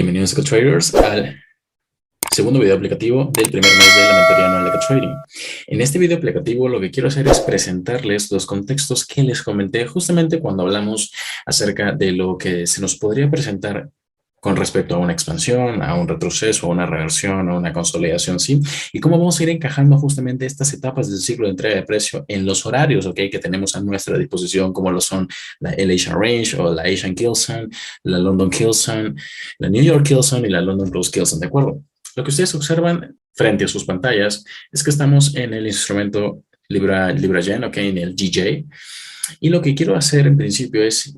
Bienvenidos Traders al segundo video aplicativo del primer mes de la mentoría anual de Trading. En este video aplicativo lo que quiero hacer es presentarles los contextos que les comenté justamente cuando hablamos acerca de lo que se nos podría presentar con respecto a una expansión, a un retroceso, a una reversión, a una consolidación, ¿sí? Y cómo vamos a ir encajando justamente estas etapas del ciclo de entrega de precio en los horarios, ¿ok? Que tenemos a nuestra disposición, como lo son el Asian Range o la Asian Killzone, la London Killzone, la New York Killzone y la London Close Killzone, ¿de acuerdo? Lo que ustedes observan frente a sus pantallas es que estamos en el instrumento Libra-Yen, ¿ok? En el GJ. Y lo que quiero hacer en principio es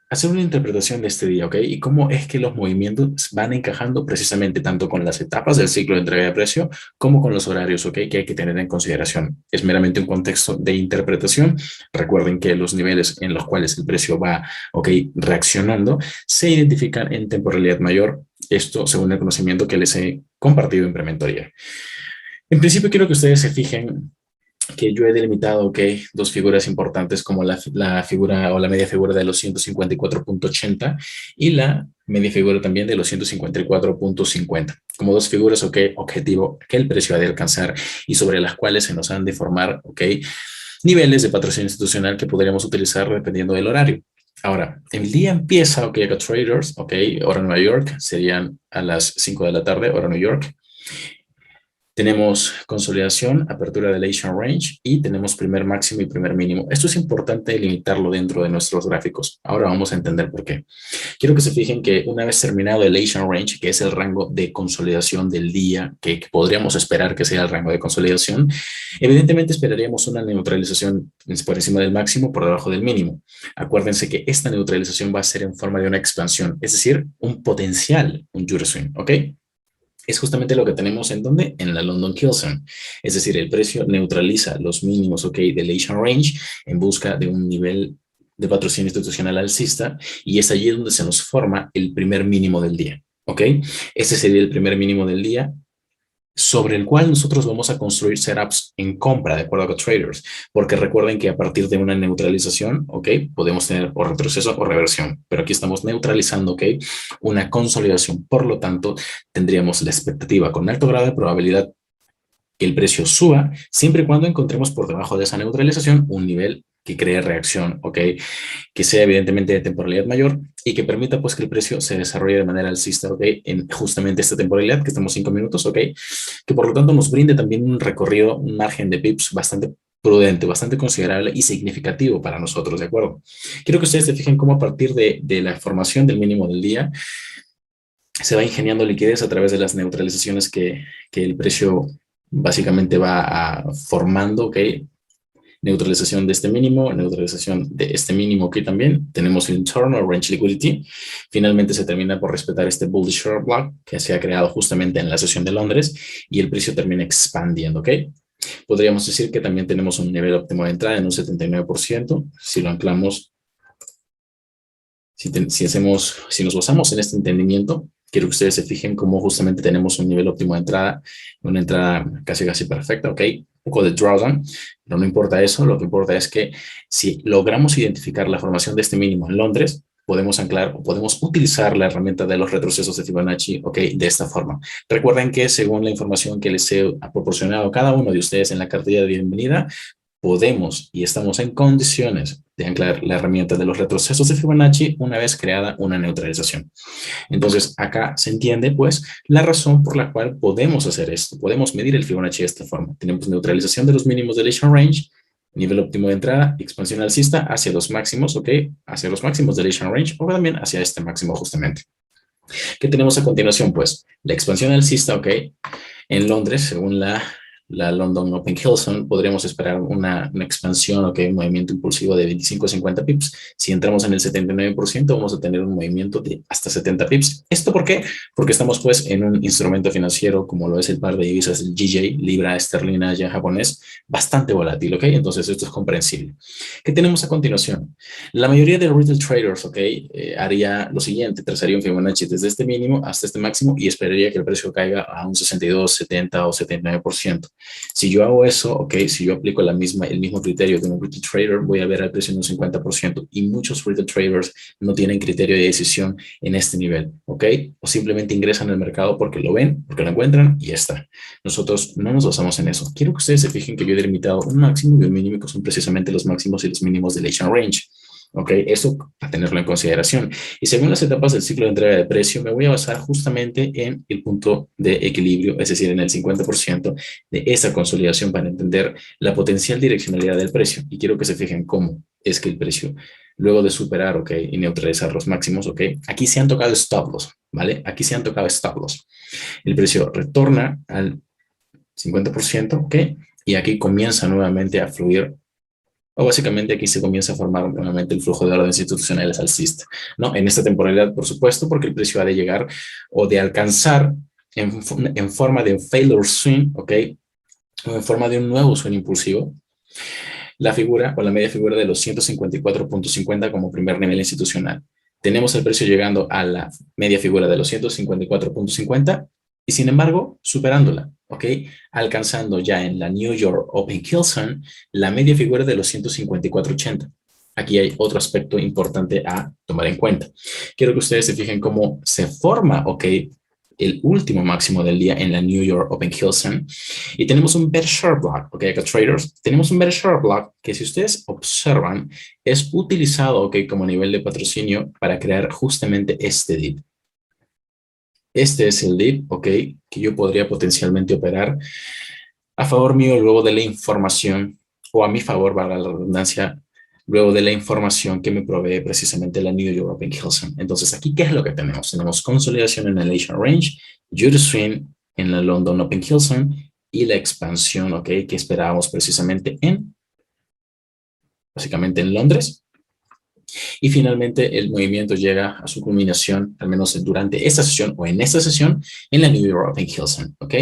hacer una interpretación de este día, ¿ok? Y cómo es que los movimientos van encajando precisamente tanto con las etapas del ciclo de entrega de precio como con los horarios, ¿ok? Que hay que tener en consideración. Es meramente un contexto de interpretación. Recuerden que los niveles en los cuales el precio va, ¿ok? Reaccionando se identifican en temporalidad mayor. Esto según el conocimiento que les he compartido en prementoría. En principio quiero que ustedes se fijen que yo he delimitado, ok, dos figuras importantes como la figura o la media figura de los 154.80 y la media figura también de los 154.50. Como dos figuras, ok, objetivo que el precio ha de alcanzar y sobre las cuales se nos han de formar, ok, niveles de patrocinio institucional que podríamos utilizar dependiendo del horario. Ahora, el día empieza, ok, acá traders, ok, hora Nueva York, serían a las 5 de la tarde, hora New York. Tenemos consolidación, apertura del Asian Range y tenemos primer máximo y primer mínimo. Esto es importante delimitarlo dentro de nuestros gráficos. Ahora vamos a entender por qué. Quiero que se fijen que una vez terminado el Asian Range, que es el rango de consolidación del día, que podríamos esperar que sea el rango de consolidación, evidentemente esperaríamos una neutralización por encima del máximo, por debajo del mínimo. Acuérdense que esta neutralización va a ser en forma de una expansión, es decir, un potencial, un Euro swing, ¿ok? Es justamente lo que tenemos en donde, en la London Killzone. Es decir, el precio neutraliza los mínimos, ok, del Asian Range en busca de un nivel de patrocinio institucional alcista y es allí donde se nos forma el primer mínimo del día, ok. Ese sería el primer mínimo del día sobre el cual nosotros vamos a construir setups en compra, de acuerdo con traders, porque recuerden que a partir de una neutralización, ok, podemos tener o retroceso o reversión, pero aquí estamos neutralizando, ok, una consolidación, por lo tanto, tendríamos la expectativa con alto grado de probabilidad que el precio suba, siempre y cuando encontremos por debajo de esa neutralización un nivel que cree reacción, ok, que sea evidentemente de temporalidad mayor y que permita pues que el precio se desarrolle de manera alcista, ok, en justamente esta temporalidad que estamos 5 minutos, ok, que por lo tanto nos brinde también un recorrido, un margen de pips bastante prudente, bastante considerable y significativo para nosotros, ¿de acuerdo? Quiero que ustedes se fijen cómo a partir de la formación del mínimo del día se va ingeniando liquidez a través de las neutralizaciones que el precio básicamente va formando, ¿ok? Neutralización de este mínimo, neutralización de este mínimo aquí también. Tenemos el internal range liquidity. Finalmente se termina por respetar este bullish short block que se ha creado justamente en la sesión de Londres y el precio termina expandiendo, ¿ok? Podríamos decir que también tenemos un nivel óptimo de entrada en un 79%. Si lo anclamos, si nos basamos en este entendimiento, quiero que ustedes se fijen cómo justamente tenemos un nivel óptimo de entrada, una entrada casi perfecta, ¿ok? Un poco de drawdown, pero no importa eso, lo que importa es que si logramos identificar la formación de este mínimo en Londres, podemos anclar o podemos utilizar la herramienta de los retrocesos de Fibonacci, ¿ok? De esta forma. Recuerden que según la información que les he proporcionado a cada uno de ustedes en la cartilla de bienvenida, podemos y estamos en condiciones de anclar la herramienta de los retrocesos de Fibonacci una vez creada una neutralización. Entonces, acá se entiende, pues, la razón por la cual podemos hacer esto. Podemos medir el Fibonacci de esta forma. Tenemos neutralización de los mínimos del Asian Range, nivel óptimo de entrada, expansión alcista hacia los máximos, ¿ok? Hacia los máximos del Asian Range o también hacia este máximo justamente. ¿Qué tenemos a continuación? Pues, la expansión alcista, ¿ok? En Londres, según la London Open Killzone, podríamos esperar una expansión, ok, un movimiento impulsivo de 25 a 50 pips. Si entramos en el 79%, vamos a tener un movimiento de hasta 70 pips. ¿Esto por qué? Porque estamos pues en un instrumento financiero como lo es el par de divisas, el GJ, libra, esterlina, yen japonés, bastante volátil, ok. Entonces esto es comprensible. ¿Qué tenemos a continuación? La mayoría de retail traders, ok, haría lo siguiente, trazaría un Fibonacci desde este mínimo hasta este máximo y esperaría que el precio caiga a un 62, 70 o 79%. Si yo hago eso, ok, si yo aplico el mismo criterio de un retail trader, voy a ver el precio en un 50% y muchos retail traders no tienen criterio de decisión en este nivel, ok, o simplemente ingresan al mercado porque lo ven, porque lo encuentran y ya está. Nosotros no nos basamos en eso. Quiero que ustedes se fijen que yo he delimitado un máximo y un mínimo que son precisamente los máximos y los mínimos del Asian Range. Ok, eso a tenerlo en consideración. Y según las etapas del ciclo de entrega de precio, me voy a basar justamente en el punto de equilibrio, es decir, en el 50% de esa consolidación para entender la potencial direccionalidad del precio. Y quiero que se fijen cómo es que el precio, luego de superar, ok, y neutralizar los máximos, ok, aquí se han tocado stop loss, ¿vale? Aquí se han tocado stop loss. El precio retorna al 50%, ok, y aquí comienza nuevamente a fluir o básicamente aquí se comienza a formar nuevamente el flujo de órdenes institucionales alcista, ¿no? En esta temporalidad, por supuesto, porque el precio ha de llegar o de alcanzar en forma de un failure swing, ¿ok? O en forma de un nuevo swing impulsivo, la figura o la media figura de los 154.50 como primer nivel institucional. Tenemos el precio llegando a la media figura de los 154.50 y sin embargo superándola, ¿ok? Alcanzando ya en la New York Open Kilson la media figura de los 154.80. Aquí hay otro aspecto importante a tomar en cuenta. Quiero que ustedes se fijen cómo se forma, ¿ok? El último máximo del día en la New York Open Kilson y tenemos un bear share block, ok, acá traders, tenemos un bear share block que si ustedes observan es utilizado, ok, como nivel de patrocinio para crear justamente este dip. Este es el dip, ok, que yo podría potencialmente operar a favor mío luego de la información, o a mi favor, valga la redundancia, luego de la información que me provee precisamente la New York Open Kilson. Entonces, aquí, ¿qué es lo que tenemos? Tenemos consolidación en el Asian Range, Judo Swing en la London Open Kilson y la expansión, ok, que esperábamos precisamente básicamente en Londres. Y finalmente el movimiento llega a su culminación, al menos durante esta sesión o en esta sesión, en la New York Open Kilson, ¿ok?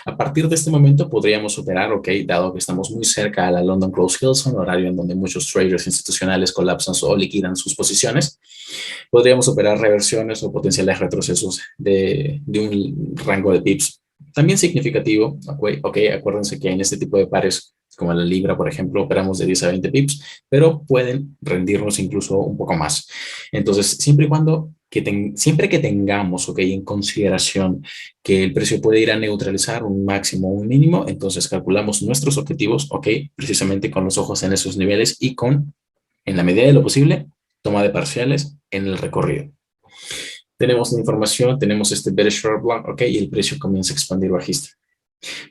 A partir de este momento podríamos operar, ¿ok? Dado que estamos muy cerca a la London Close Kilson, horario en donde muchos traders institucionales colapsan o liquidan sus posiciones, podríamos operar reversiones o potenciales retrocesos de un rango de pips también significativo, ok, acuérdense que en este tipo de pares como la libra, por ejemplo, operamos de 10 a 20 pips, pero pueden rendirnos incluso un poco más. Entonces, siempre y cuando siempre que tengamos, ok, en consideración que el precio puede ir a neutralizar un máximo o un mínimo, entonces calculamos nuestros objetivos, ok, precisamente con los ojos en esos niveles y con, en la medida de lo posible, toma de parciales en el recorrido. Tenemos la información, tenemos este bearish short block, ok, y el precio comienza a expandir bajista.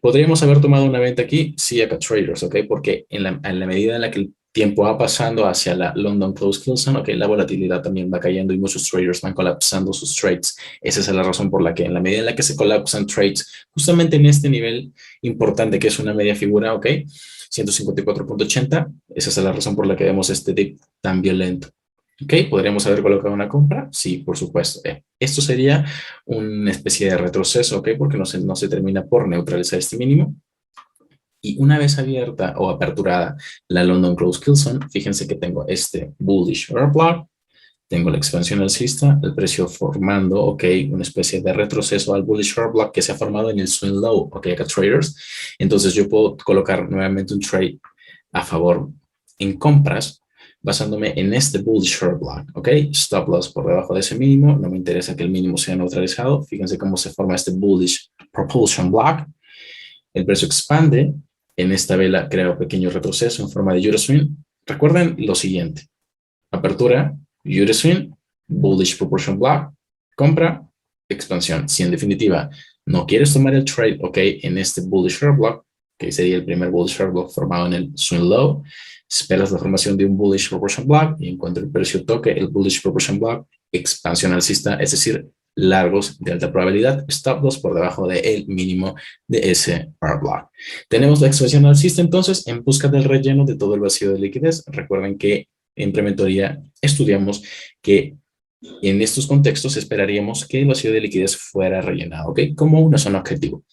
¿Podríamos haber tomado una venta aquí? Sí, acá traders, ¿ok? Porque en la medida en la que el tiempo va pasando hacia la London Close Kilson, ¿ok? La volatilidad también va cayendo y muchos traders van colapsando sus trades. Esa es la razón por la que en la medida en la que se colapsan trades, justamente en este nivel importante que es una media figura, ¿ok? 154.80, esa es la razón por la que vemos este dip tan violento. ¿Ok? ¿Podríamos haber colocado una compra? Sí, por supuesto. Esto sería una especie de retroceso, ¿ok? Porque no se termina por neutralizar este mínimo. Y una vez abierta o aperturada la London Close Kilson, fíjense que tengo este bullish order block, tengo la expansión alcista, el precio formando, ok, una especie de retroceso al bullish order block que se ha formado en el swing low, ok, acá traders. Entonces yo puedo colocar nuevamente un trade a favor en compras basándome en este bullish short block, ¿ok? Stop loss por debajo de ese mínimo, no me interesa que el mínimo sea neutralizado, fíjense cómo se forma este bullish propulsion block, el precio expande, en esta vela crea un pequeño retroceso en forma de Euroswing. Recuerden lo siguiente, apertura, Euroswing, bullish propulsion block, compra, expansión. Si en definitiva no quieres tomar el trade, ok, en este bullish short block, que sería el primer bullish short block formado en el swing low, esperas la formación de un bullish proportion block y en cuanto el precio toque el bullish proportion block, expansión alcista, es decir, largos de alta probabilidad, stop loss por debajo del mínimo de ese R block. Tenemos la expansión alcista entonces en busca del relleno de todo el vacío de liquidez. Recuerden que en prementoría estudiamos que en estos contextos esperaríamos que el vacío de liquidez fuera rellenado, ¿ok? Como una zona objetivo.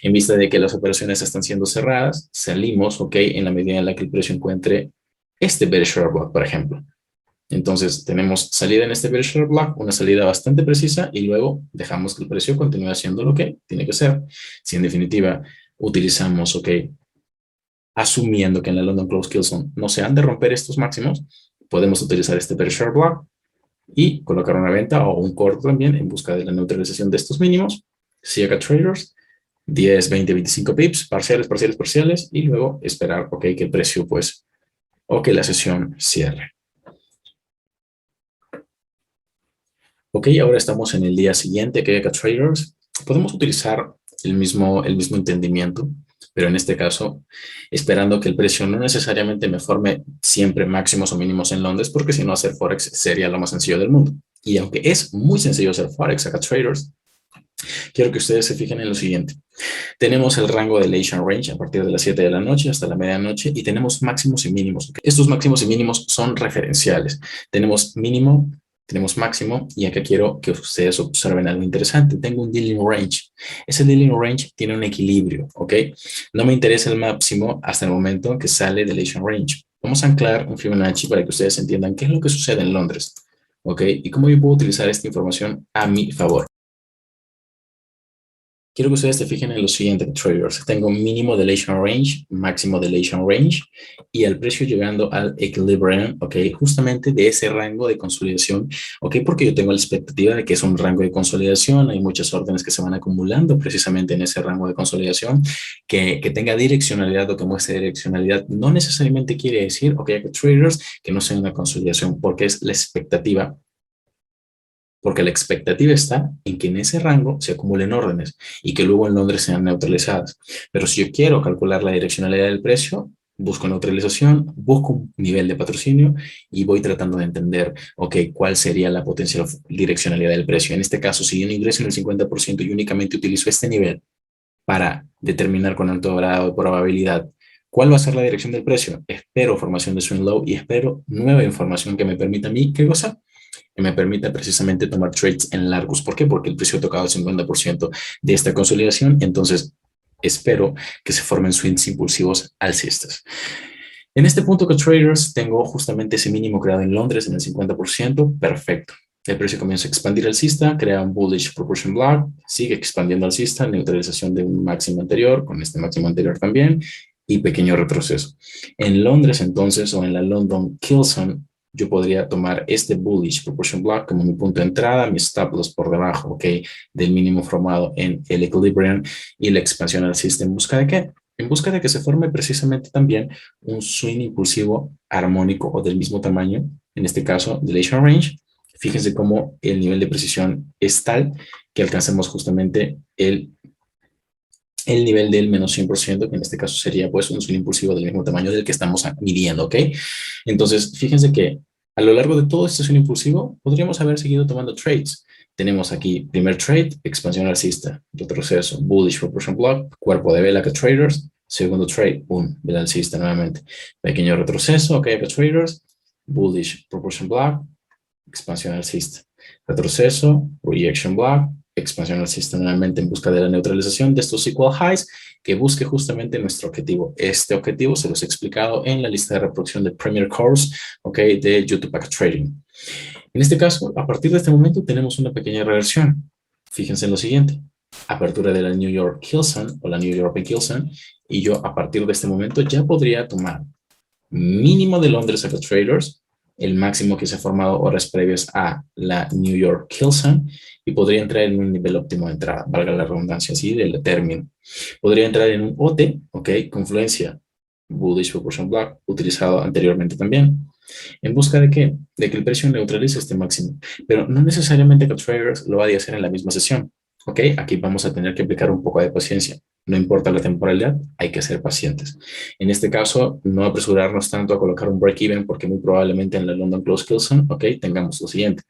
En vista de que las operaciones están siendo cerradas, salimos, ¿ok? En la medida en la que el precio encuentre este bearish order block, por ejemplo. Entonces, tenemos salida en este bearish order block, una salida bastante precisa y luego dejamos que el precio continúe haciendo lo que tiene que ser. Si en definitiva utilizamos, ok, asumiendo que en la London Close Kill Zone no se han de romper estos máximos, podemos utilizar este bear share block y colocar una venta o un corto también en busca de la neutralización de estos mínimos. Si acá traders, 10, 20, 25 pips, parciales, parciales, parciales, y luego esperar, ok, que el precio, pues, o que la sesión cierre. Ok, ahora estamos en el día siguiente, que acá traders, podemos utilizar el mismo entendimiento, pero en este caso, esperando que el precio no necesariamente me forme siempre máximos o mínimos en Londres, porque si no hacer Forex sería lo más sencillo del mundo. Y aunque es muy sencillo hacer Forex acá traders, quiero que ustedes se fijen en lo siguiente. Tenemos el rango del Asian Range a partir de las 7 de la noche hasta la medianoche y tenemos máximos y mínimos. Estos máximos y mínimos son referenciales. Tenemos mínimo, tenemos máximo y acá quiero que ustedes observen algo interesante. Tengo un dealing range. Ese dealing range tiene un equilibrio, ¿ok? No me interesa el máximo hasta el momento que sale del Asian Range. Vamos a anclar un Fibonacci para que ustedes entiendan qué es lo que sucede en Londres, ¿ok? Y cómo yo puedo utilizar esta información a mi favor. Quiero que ustedes se fijen en lo siguiente, traders. Tengo mínimo del Asian Range, máximo del Asian Range y el precio llegando al equilibrium, ok, justamente de ese rango de consolidación, ok, porque yo tengo la expectativa de que es un rango de consolidación, hay muchas órdenes que se van acumulando precisamente en ese rango de consolidación, que tenga direccionalidad o que muestre direccionalidad, no necesariamente quiere decir, ok, traders, que no sea una consolidación, porque es la expectativa. Porque la expectativa está en que en ese rango se acumulen órdenes y que luego en Londres sean neutralizadas. Pero si yo quiero calcular la direccionalidad del precio, busco neutralización, busco un nivel de patrocinio y voy tratando de entender, ok, cuál sería la potencial direccionalidad del precio. En este caso, si yo no ingreso en el 50% y únicamente utilizo este nivel para determinar con alto grado de probabilidad cuál va a ser la dirección del precio, espero formación de swing low y espero nueva información que me permita a mí, ¿qué cosa? Que me permita precisamente tomar trades en largos. ¿Por qué? Porque el precio ha tocado el 50% de esta consolidación, entonces espero que se formen swings impulsivos alcistas. En este punto que traders tengo justamente ese mínimo creado en Londres en el 50%, perfecto. El precio comienza a expandir alcista, crea un bullish proportion block, sigue expandiendo alcista, neutralización de un máximo anterior, con este máximo anterior también, y pequeño retroceso. En Londres entonces, o en la London Kill Zone, yo podría tomar este bullish proportion block como mi punto de entrada, mi stop loss por debajo, ok, del mínimo formado en el equilibrium y la expansión alcista en busca de qué? En busca de que se forme precisamente también un swing impulsivo armónico o del mismo tamaño, en este caso del Asian Range. Fíjense cómo el nivel de precisión es tal que alcancemos justamente el nivel del menos 100%, que en este caso sería pues un swing impulsivo del mismo tamaño del que estamos midiendo, ¿ok? Entonces, fíjense que a lo largo de todo este swing impulsivo podríamos haber seguido tomando trades. Tenemos aquí primer trade, expansión alcista, retroceso, bullish proportion block, cuerpo de vela que traders, segundo trade, boom, vela alcista nuevamente, pequeño retroceso, ok, que traders, bullish proportion block, expansión alcista, retroceso, reaction block, expansión alcista nuevamente en busca de la neutralización de estos equal highs que busque justamente nuestro objetivo. Este objetivo se los he explicado en la lista de reproducción del Premier Course, ok, de YouTube Packet Trading. En este caso, a partir de este momento tenemos una pequeña reversión. Fíjense en lo siguiente. Apertura de la New York Kill Zone o la New European Kill Zone y yo a partir de este momento ya podría tomar mínimo de Londres acá traders, el máximo que se ha formado horas previas a la New York Kill Zone y podría entrar en un nivel óptimo de entrada, valga la redundancia así del término. Podría entrar en un OT, ok, confluencia bullish proportion block utilizado anteriormente también. ¿En busca de qué? De que el precio neutralice este máximo. Pero no necesariamente que traders lo vaya a hacer en la misma sesión. ¿Ok? Aquí vamos a tener que aplicar un poco de paciencia. No importa la temporalidad, hay que ser pacientes. En este caso, no apresurarnos tanto a colocar un break-even porque muy probablemente en la London Close Kill Zone, ¿ok? Tengamos lo siguiente.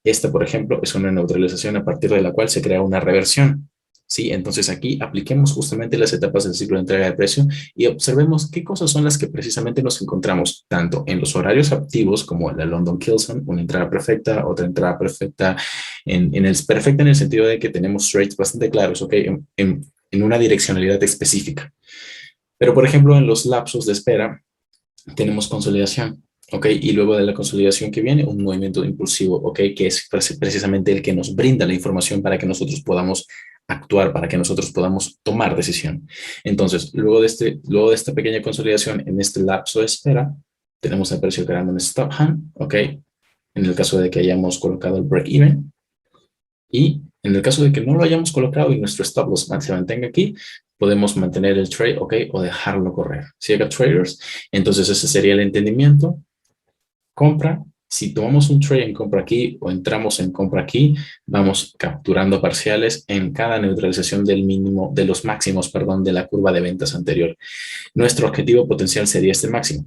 Esta, por ejemplo, es una neutralización a partir de la cual se crea una reversión. ¿Sí? Entonces aquí apliquemos justamente las etapas del ciclo de entrega de precio y observemos qué cosas son las que precisamente nos encontramos tanto en los horarios activos como la London Kill Zone, una entrada perfecta, otra entrada perfecta, perfecta en el sentido de que tenemos trades bastante claros, ¿ok? En una direccionalidad específica. Pero, por ejemplo, en los lapsos de espera tenemos consolidación. ¿Ok? Y luego de la consolidación que viene, un movimiento impulsivo, ¿ok? Que es precisamente el que nos brinda la información para que nosotros podamos actuar, para que nosotros podamos tomar decisión. Entonces, luego de esta pequeña consolidación en este lapso de espera, tenemos el precio creando un stop hand, ¿ok? En el caso de que hayamos colocado el break-even. Y en el caso de que no lo hayamos colocado y nuestro stop loss se mantenga aquí, podemos mantener el trade, ¿ok? O dejarlo correr. Si hay traders, entonces ese sería el entendimiento. Compra. Si tomamos un trade en compra aquí o entramos en compra aquí, vamos capturando parciales en cada neutralización del mínimo, de los máximos, perdón, de la curva de ventas anterior. Nuestro objetivo potencial sería este máximo.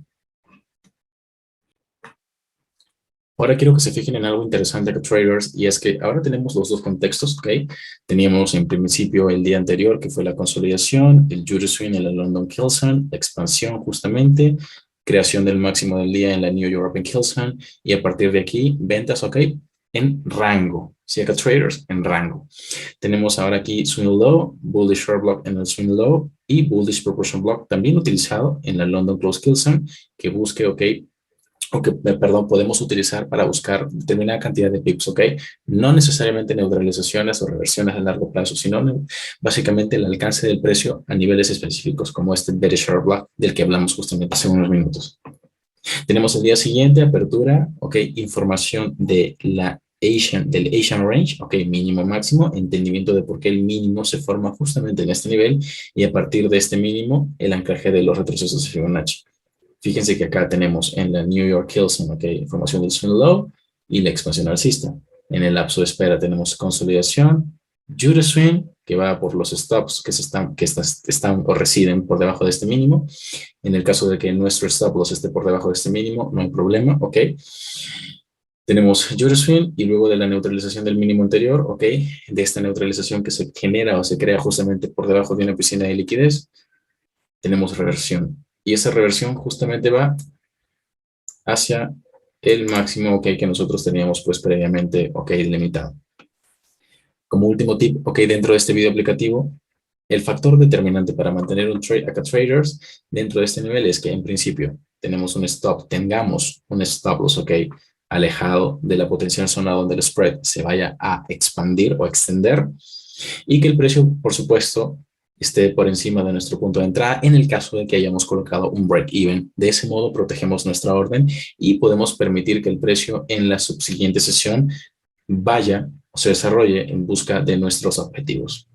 Ahora quiero que se fijen en algo interesante que traders, y es que ahora tenemos los dos contextos, ¿ok? Teníamos en principio el día anterior, que fue la consolidación, el Judy Swing en la London Kilson, la expansión justamente, creación del máximo del día en la New European Kilson, y a partir de aquí, ventas, ¿ok? En rango, si acá traders, en rango. Tenemos ahora aquí Swing Low, Bullish Short Block en el Swing Low, y Bullish Proportion Block también utilizado en la London Close Kilson, que busque, ¿ok? O que, perdón, podemos utilizar para buscar determinada cantidad de pips, ¿ok? No necesariamente neutralizaciones o reversiones a largo plazo, sino básicamente el alcance del precio a niveles específicos, como este Bearish Short Block del que hablamos justamente hace unos minutos. Tenemos el día siguiente, apertura, ¿ok? Información de del Asian Range, ¿ok? Mínimo, máximo, entendimiento de por qué el mínimo se forma justamente en este nivel y a partir de este mínimo, el anclaje de los retrocesos de Fibonacci. Fíjense que acá tenemos en la New York Kilson, ¿ok? Información del swing low y la expansión alcista. En el lapso de espera tenemos consolidación, Judy Swing, que va por los stops que están o residen por debajo de este mínimo. En el caso de que nuestro stop loss esté por debajo de este mínimo, no hay problema, ¿ok? Tenemos Judy Swing y luego de la neutralización del mínimo anterior, ¿ok? De esta neutralización que se genera o se crea justamente por debajo de una piscina de liquidez, tenemos reversión. Y esa reversión justamente va hacia el máximo, ok, que nosotros teníamos pues previamente, ok, limitado. Como último tip, ok, dentro de este video aplicativo, el factor determinante para mantener un trade acá traders dentro de este nivel es que en principio tengamos un stop loss, ok, alejado de la potencial zona donde el spread se vaya a expandir o extender y que el precio, por supuesto, esté por encima de nuestro punto de entrada en el caso de que hayamos colocado un break-even. De ese modo protegemos nuestra orden y podemos permitir que el precio en la subsiguiente sesión vaya o se desarrolle en busca de nuestros objetivos.